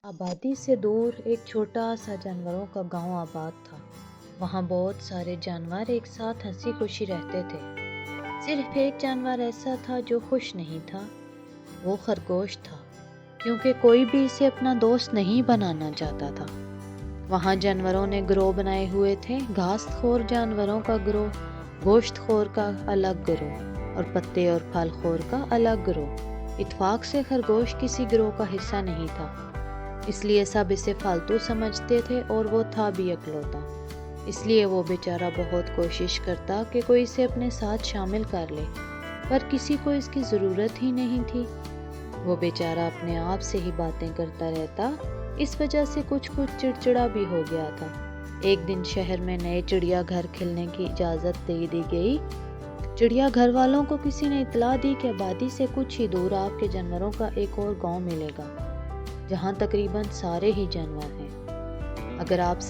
آبادی سے دور ایک چھوٹا سا جانوروں کا گاؤں آباد تھا۔ وہاں بہت سارے جانور ایک ساتھ ہنسی خوشی رہتے تھے۔ صرف ایک جانور ایسا تھا جو خوش نہیں تھا۔ وہ خرگوش تھا، کیونکہ کوئی بھی اسے اپنا دوست نہیں بنانا چاہتا تھا۔ وہاں جانوروں نے گروہ بنائے ہوئے تھے، گھاس خور جانوروں کا گروہ، گوشت خور کا الگ گروہ اور پتے اور پھل خور کا الگ گروہ۔ اتفاق سے خرگوش کسی گروہ کا حصہ نہیں تھا، اس لیے سب اسے فالتو سمجھتے تھے اور وہ تھا بھی اکلوتا۔ اس لیے وہ بیچارہ بہت کوشش کرتا کہ کوئی اسے اپنے ساتھ شامل کر لے، پر کسی کو اس کی ضرورت ہی نہیں تھی۔ وہ بیچارہ اپنے آپ سے ہی باتیں کرتا رہتا، اس وجہ سے کچھ چڑچڑا بھی ہو گیا تھا۔ ایک دن شہر میں نئے چڑیا گھر کھلنے کی اجازت دے دی گئی۔ چڑیا گھر والوں کو کسی نے اطلاع دی کہ آبادی سے کچھ ہی دور آپ کے جانوروں کا ایک اور گاؤں ملے گا، جہاں تقریباً سارے ہی جانور ہیں۔ اگر آپ